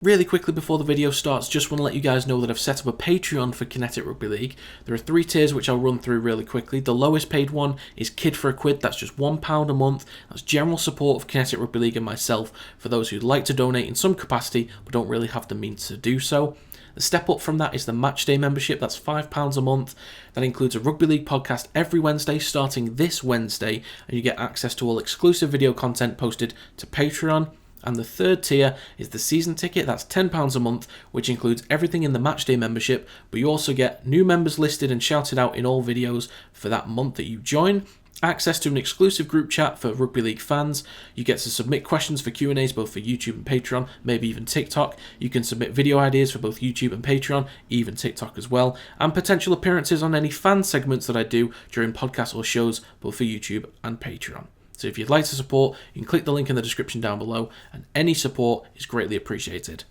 Really quickly before the video starts, just want to let you guys know that I've set up a Patreon for Kinetic Rugby League. There are 3 tiers which I'll run through really quickly. The lowest paid one is Kid for a Quid, that's just £1 a month. That's general support of Kinetic Rugby League and myself for those who'd like to donate in some capacity but don't really have the means to do so. The step up from that is the Matchday membership, that's £5 a month. That includes a Rugby League podcast every Wednesday starting this Wednesday, and you get access to all exclusive video content posted to Patreon. And the third tier is the season ticket, that's £10 a month, which includes everything in the Matchday membership, but you also get new members listed and shouted out in all videos for that month that you join, access to an exclusive group chat for Rugby League fans, you get to submit questions for Q&As both for YouTube and Patreon, maybe even TikTok, you can submit video ideas for both YouTube and Patreon, even TikTok as well, and potential appearances on any fan segments that I do during podcasts or shows both for YouTube and Patreon. So if you'd like to support, you can click the link in the description down below, and any support is greatly appreciated.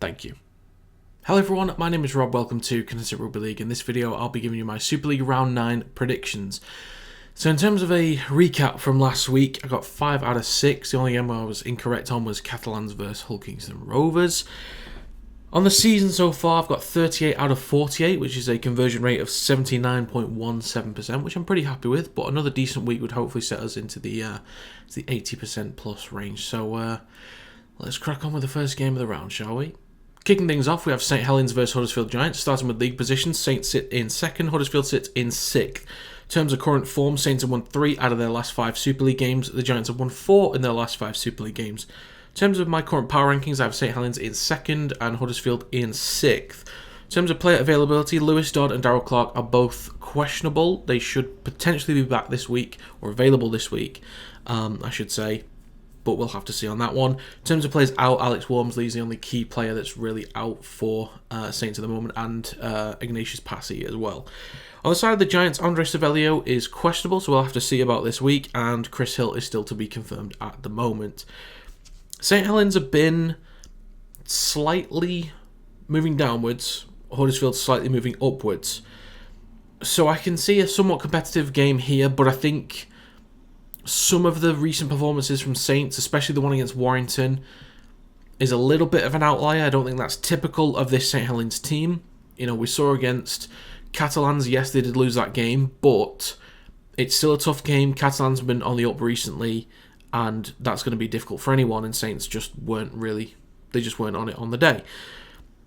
Thank you. Hello everyone, my name is Rob, welcome to Kinetic Rugby League. In this video I'll be giving you my Super League Round 9 predictions. So in terms of a recap from last week, I got 5 out of 6. The only game I was incorrect on was Catalans versus Kingston Rovers. On the season so far, I've got 38 out of 48, which is a conversion rate of 79.17%, which I'm pretty happy with. But another decent week would hopefully set us into the 80% plus range. So let's crack on with the first game of the round, shall we? Kicking things off, we have St Helens versus Huddersfield Giants. Starting with league positions, Saints sit in 2nd, Huddersfield sits in 6th. In terms of current form, Saints have won 3 out of their last 5 Super League games. The Giants have won 4 in their last 5 Super League games. In terms of my current power rankings, I have St Helens in 2nd and Huddersfield in 6th. In terms of player availability, Lewis Dodd and Darryl Clark are both questionable. They should potentially be back this week, or available this week, I should say. But we'll have to see on that one. In terms of players out, Alex Wormsley is the only key player that's really out for Saints at the moment, and Ignatius Passy as well. On the side of the Giants, Andre Savelio is questionable, so we'll have to see about this week, and Chris Hill is still to be confirmed at the moment. St Helens have been slightly moving downwards, Huddersfield slightly moving upwards. So I can see a somewhat competitive game here, but I think some of the recent performances from Saints, especially the one against Warrington, is a little bit of an outlier. I don't think that's typical of this St Helens team. You know, we saw against Catalans, yes, they did lose that game, but it's still a tough game. Catalans have been on the up recently, and that's going to be difficult for anyone, and Saints just weren't on it on the day.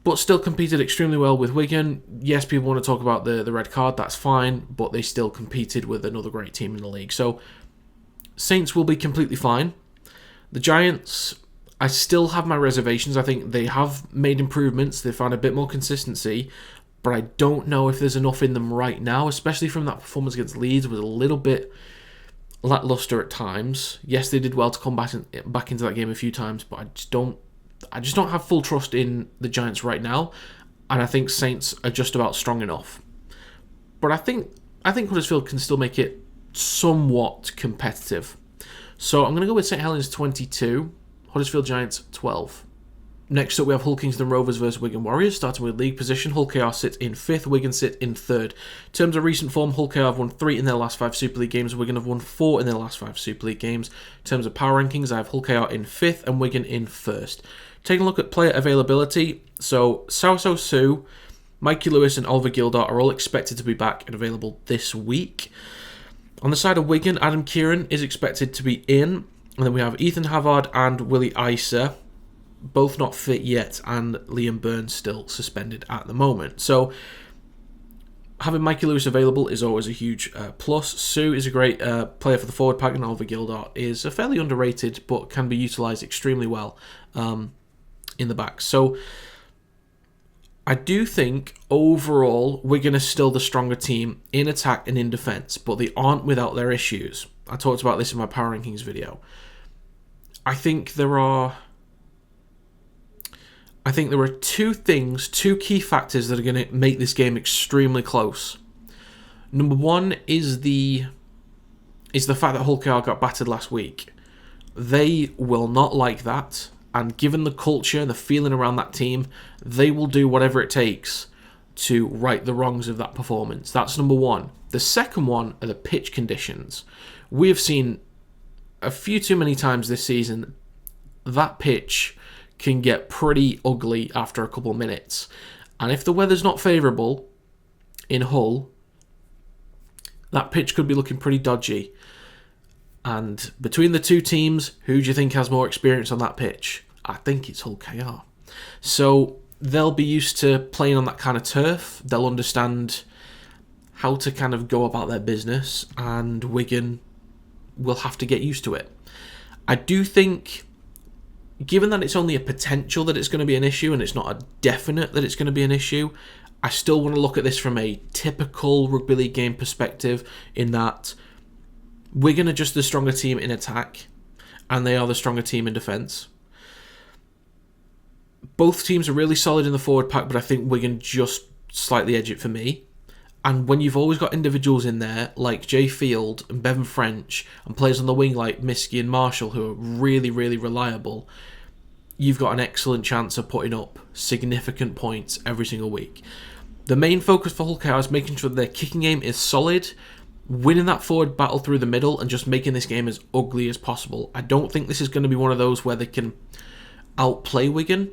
But still competed extremely well with Wigan. Yes, people want to talk about the red card, that's fine, but they still competed with another great team in the league. So Saints will be completely fine. The Giants, I still have my reservations. I think they have made improvements. They've found a bit more consistency, but I don't know if there's enough in them right now, especially from that performance against Leeds. Was a little bit lackluster at times. Yes, they did well to come back into that game a few times, but I just don't have full trust in the Giants right now, and I think Saints are just about strong enough. But I think Huddersfield can still make it somewhat competitive. So I'm going to go with St Helens 22, Huddersfield Giants 12. Next up, we have Kingston Rovers versus Wigan Warriors, starting with league position. Hull KR sit in 5th, Wigan sit in 3rd. In terms of recent form, Hull KR have won 3 in their last 5 Super League games, Wigan have won 4 in their last 5 Super League games. In terms of power rankings, I have Hull KR in 5th and Wigan in 1st. Taking a look at player availability, so Sauso Sue, Mikey Lewis and Oliver Gildart are all expected to be back and available this week. On the side of Wigan, Adam Kieran is expected to be in, and then we have Ethan Havard and Willie Isa, both not fit yet, and Liam Burns still suspended at the moment. So having Mikey Lewis available is always a huge plus. Sue is a great player for the forward pack, and Oliver Gildart is fairly underrated, but can be utilised extremely well in the back. So I do think overall Wigan is still the stronger team in attack and in defence, but they aren't without their issues. I talked about this in my power rankings video. I think there are 2 key factors that are going to make this game extremely close. Number 1 is the fact that Hull KR got battered last week. They will not like that, and given the culture and the feeling around that team, they will do whatever it takes to right the wrongs of that performance. That's number 1. The second one are the pitch conditions. We have seen a few too many times this season that pitch can get pretty ugly after a couple of minutes. And if the weather's not favourable in Hull, that pitch could be looking pretty dodgy. And between the two teams, who do you think has more experience on that pitch? I think it's Hull KR. So they'll be used to playing on that kind of turf. They'll understand how to kind of go about their business, and Wigan will have to get used to it. I do think, given that it's only a potential that it's going to be an issue and it's not a definite that it's going to be an issue, I still want to look at this from a typical rugby league game perspective, in that Wigan are just the stronger team in attack and they are the stronger team in defence. Both teams are really solid in the forward pack, but I think Wigan just slightly edge it for me. And when you've always got individuals in there like Jay Field and Bevan French, and players on the wing like Miskey and Marshall who are really, really reliable, you've got an excellent chance of putting up significant points every single week. The main focus for Hull KR is making sure their kicking game is solid, winning that forward battle through the middle, and just making this game as ugly as possible. I don't think this is going to be one of those where they can outplay Wigan,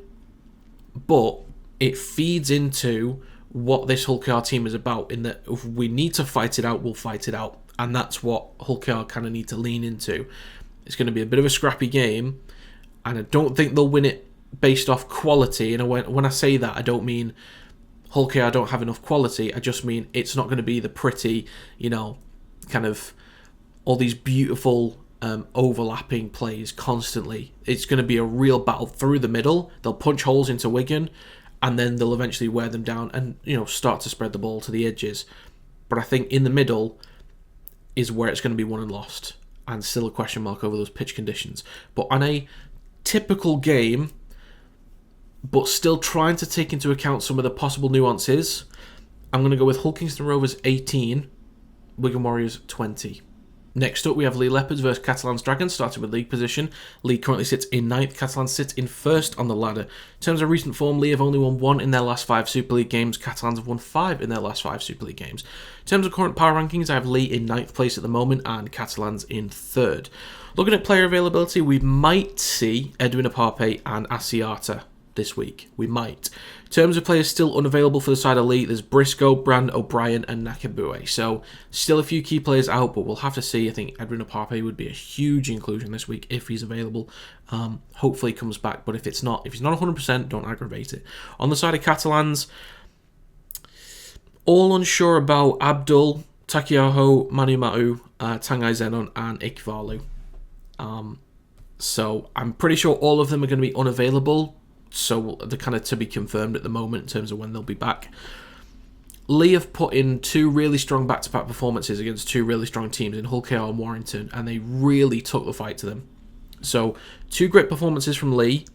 but it feeds into what this Hull KR team is about, in that if we need to fight it out, we'll fight it out. And that's what Hull KR kind of need to lean into. It's going to be a bit of a scrappy game, and I don't think they'll win it based off quality. And when I say that, I don't mean Hull KR don't have enough quality. I just mean it's not going to be the pretty, kind of all these beautiful overlapping plays constantly. It's going to be a real battle through the middle. They'll punch holes into Wigan, and then they'll eventually wear them down and start to spread the ball to the edges. But I think in the middle is where it's going to be won and lost, and still a question mark over those pitch conditions. But on a typical game, but still trying to take into account some of the possible nuances, I'm going to go with Hull Kingston Rovers 18, Wigan Warriors 20. Next up, we have Leigh Leopards versus Catalans Dragons, starting with league position. Leigh currently sits in 9th, Catalans sits in 1st on the ladder. In terms of recent form, Leigh have only won 1 in their last 5 Super League games. Catalans have won 5 in their last 5 Super League games. In terms of current power rankings, I have Leigh in 9th place at the moment and Catalans in 3rd. Looking at player availability, we might see Edwin Aparpe and Asiata this week. We might. In terms of players still unavailable for the side of Leigh, there's Briscoe, Brand, O'Brien and Nakabue. So still a few key players out, but we'll have to see. I think Edwin Aparpe would be a huge inclusion this week if he's available. Hopefully he comes back, but if he's not 100%, don't aggravate it. On the side of Catalans, all unsure about Abdul, Takiaho, Manu Ma'u, Tangai Zenon and Ikvalu. So I'm pretty sure all of them are going to be unavailable. So they're kind of to be confirmed at the moment in terms of when they'll be back. Leigh have put in 2 really strong back-to-back performances against 2 really strong teams in Hull KR and Warrington, and they really took the fight to them. So 2 great performances from Leigh.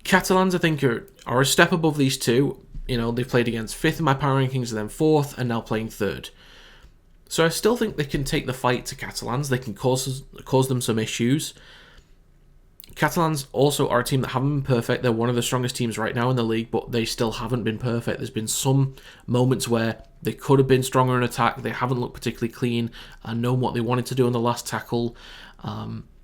Catalans, I think, are a step above these 2. They've played against 5th in my power rankings and then 4th, and now playing 3rd. So I still think they can take the fight to Catalans. They can cause them some issues. Catalans also are a team that haven't been perfect. They're one of the strongest teams right now in the league, but they still haven't been perfect. There's been some moments where they could have been stronger in attack. They haven't looked particularly clean and known what they wanted to do on the last tackle.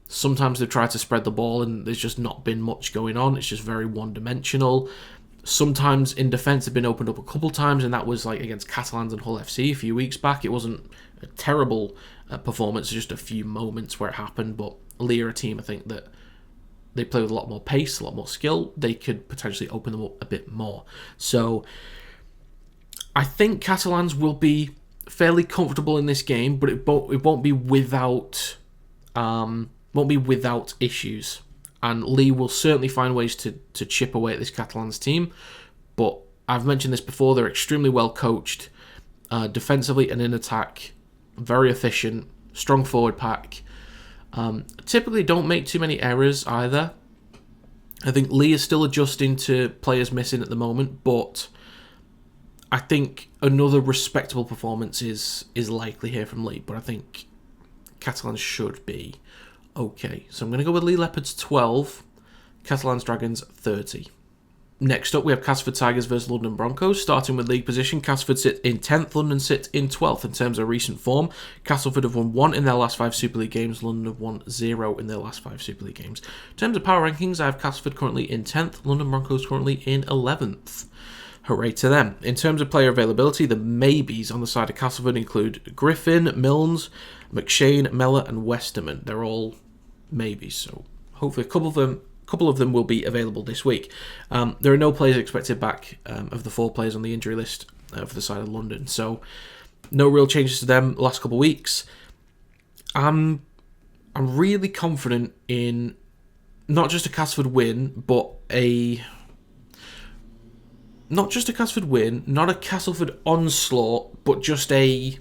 Sometimes they've tried to spread the ball and there's just not been much going on. It's just very one-dimensional. Sometimes in defence they've been opened up a couple times, and that was like against Catalans and Hull FC a few weeks back. It wasn't a terrible performance, just a few moments where it happened, but Leigh are a team, I think, that they play with a lot more pace, a lot more skill. They could potentially open them up a bit more. So I think Catalans will be fairly comfortable in this game, but it won't be without issues. And Leigh will certainly find ways to chip away at this Catalans team. But I've mentioned this before, they're extremely well coached, defensively and in attack, very efficient, strong forward pack. Typically don't make too many errors either. I think Leigh is still adjusting to players missing at the moment, but I think another respectable performance is likely here from Leigh, but I think Catalans should be okay. So I'm going to go with Leigh Leopards 12, Catalans Dragons 30. Next up, we have Castleford Tigers versus London Broncos. Starting with league position, Castleford sit in 10th, London sit in 12th in terms of recent form. Castleford have won 1 in their last 5 Super League games, London have won 0 in their last 5 Super League games. In terms of power rankings, I have Castleford currently in 10th, London Broncos currently in 11th. Hooray to them. In terms of player availability, the maybes on the side of Castleford include Griffin, Milnes, McShane, Mellor and Westerman. They're all maybes, so hopefully a couple of them will be available this week. There are no players expected back of the 4 players on the injury list for the side of London, so no real changes to them the last couple of weeks. I'm really confident in not just a Castleford win, but not just a Castleford win, not a Castleford onslaught, but just a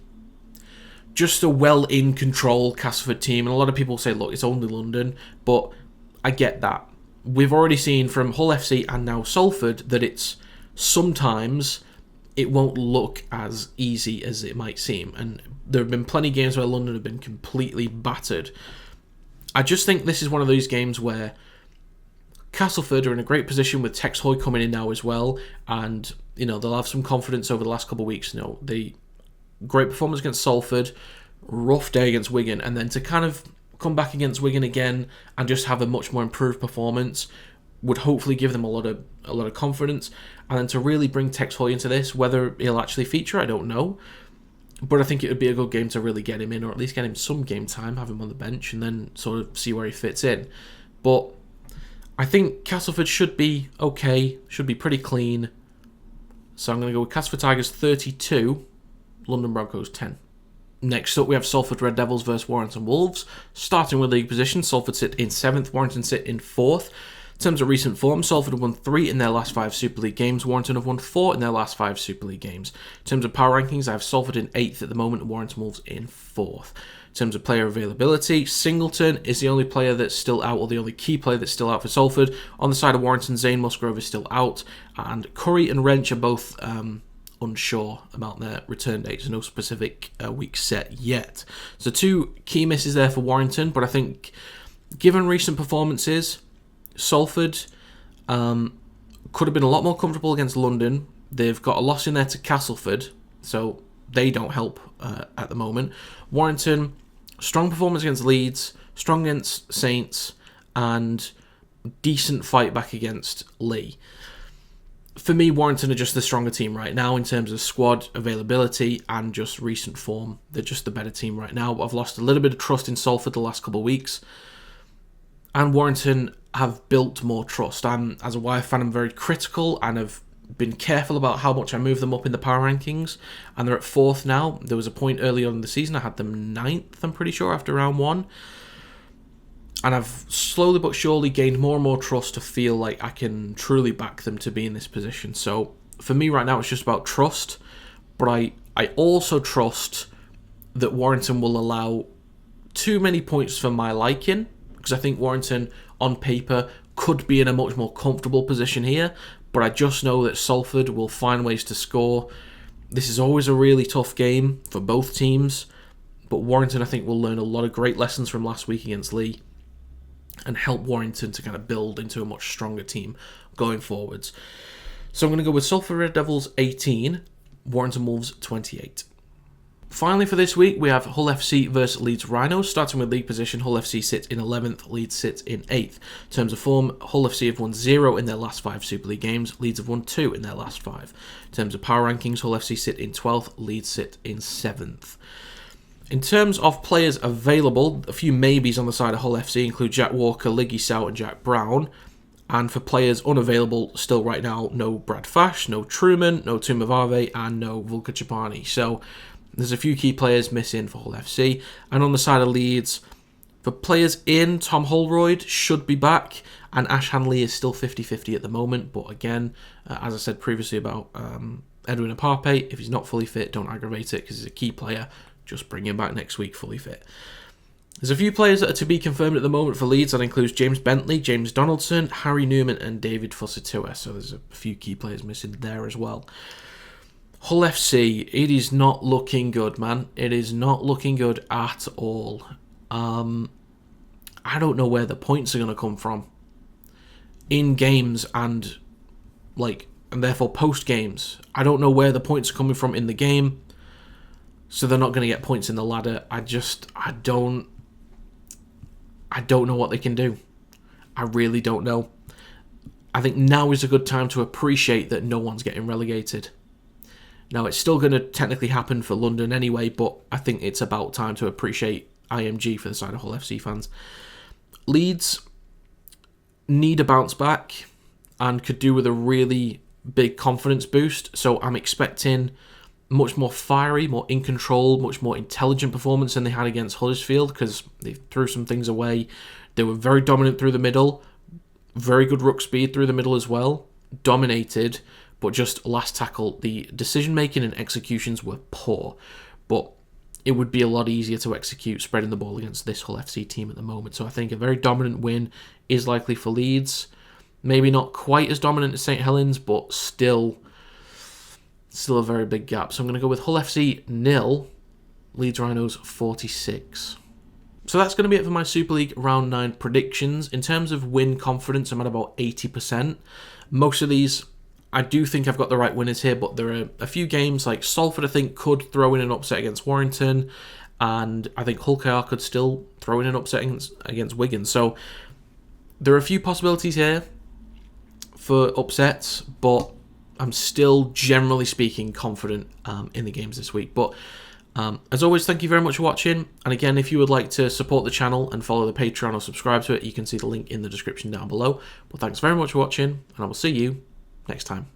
well in control Castleford team. And a lot of people say, look, it's only London, but I get that. We've already seen from Hull FC and now Salford that it's sometimes it won't look as easy as it might seem. And there have been plenty of games where London have been completely battered. I just think this is one of those games where Castleford are in a great position with Tex Hoy coming in now as well. And, they'll have some confidence over the last couple of weeks. The great performance against Salford, rough day against Wigan, and then to kind of come back against Wigan again and just have a much more improved performance would hopefully give them a lot of confidence. And then to really bring Tex Hoy into this, whether he'll actually feature, I don't know. But I think it would be a good game to really get him in, or at least get him some game time, have him on the bench, and then sort of see where he fits in. But I think Castleford should be okay, should be pretty clean. So I'm going to go with Castleford Tigers 32, London Broncos 10. Next up, we have Salford Red Devils versus Warrington Wolves. Starting with league position, Salford sit in 7th, Warrington sit in 4th. In terms of recent form, Salford have won 3 in their last 5 Super League games. Warrington have won 4 in their last 5 Super League games. In terms of power rankings, I have Salford in 8th at the moment and Warrington Wolves in 4th. In terms of player availability, Singleton is the only player that's still out, or the only key player that's still out for Salford. On the side of Warrington, Zane Musgrove is still out, and Curry and Wrench are both unsure about their return dates. No specific week set yet. So 2 key misses there for Warrington, but I think given recent performances, Salford could have been a lot more comfortable against London. They've got a loss in there to Castleford, so they don't help at the moment. Warrington, strong performance against Leeds, strong against Saints, and decent fight back against Leigh. For me, Warrington are just the stronger team right now in terms of squad availability and just recent form. They're just the better team right now. I've lost a little bit of trust in Salford the last couple of weeks. And Warrington have built more trust. As a Wyre fan, I'm very critical and have been careful about how much I move them up in the power rankings. And they're at 4th now. There was a point early on in the season I had them 9th, I'm pretty sure, after round 1. And I've slowly but surely gained more and more trust to feel like I can truly back them to be in this position. So for me right now, it's just about trust. But I also trust that Warrington will allow too many points for my liking. Because I think Warrington, on paper, could be in a much more comfortable position here. But I just know that Salford will find ways to score. This is always a really tough game for both teams. But Warrington, I think, will learn a lot of great lessons from last week against Leigh and help Warrington to kind of build into a much stronger team going forwards. So I'm going to go with Salford Red Devils 18, Warrington Wolves 28. Finally for this week, we have Hull FC versus Leeds Rhinos. Starting with league position, Hull FC sits in 11th, Leeds sits in 8th. In terms of form, Hull FC have won 0 in their last 5 Super League games, Leeds have won 2 in their last 5. In terms of power rankings, Hull FC sit in 12th, Leeds sit in 7th. In terms of players available, a few maybes on the side of Hull FC include Jack Walker, Liggy Sow and Jack Brown. And for players unavailable still right now, no Brad Fash, no Truman, no Tumavave and no Vulka Chapani. So there's a few key players missing for Hull FC. And on the side of Leeds, for players in, Tom Holroyd should be back. And Ash Hanley is still 50-50 at the moment. But again, as I said previously about Edwin Aparpe, if he's not fully fit, don't aggravate it because he's a key player. Just bring him back next week fully fit. There's a few players that are to be confirmed at the moment for Leeds. That includes James Bentley, James Donaldson, Harry Newman and David Fusatua. So there's a few key players missing there as well. Hull FC, it is not looking good, man. It is not looking good at all. I don't know where the points are going to come from in games and and therefore post games, I don't know where the points are coming from in the game, so they're not going to get points in the ladder. I don't know what they can do. I really don't know. I think now is a good time to appreciate that no one's getting relegated. Now, it's still going to technically happen for London anyway, but I think it's about time to appreciate IMG for the side of Hull FC fans. Leeds need a bounce back and could do with a really big confidence boost, so I'm expecting much more fiery, more in control, much more intelligent performance than they had against Huddersfield, because they threw some things away. They were very dominant through the middle, very good ruck speed through the middle as well, dominated, but just last tackle, the decision making and executions were poor. But it would be a lot easier to execute spreading the ball against this Hull FC team at the moment. So I think a very dominant win is likely for Leeds. Maybe not quite as dominant as St Helens, but still a very big gap. So I'm going to go with Hull FC 0, Leeds Rhinos 46. So that's going to be it for my Super League Round 9 predictions. In terms of win confidence, I'm at about 80%. Most of these, I do think I've got the right winners here, but there are a few games like Salford, I think, could throw in an upset against Warrington, and I think Hull KR could still throw in an upset against Wigan. So there are a few possibilities here for upsets, but I'm still, generally speaking, confident in the games this week. But as always, thank you very much for watching. And again, if you would like to support the channel and follow the Patreon or subscribe to it, you can see the link in the description down below. But thanks very much for watching, and I will see you next time.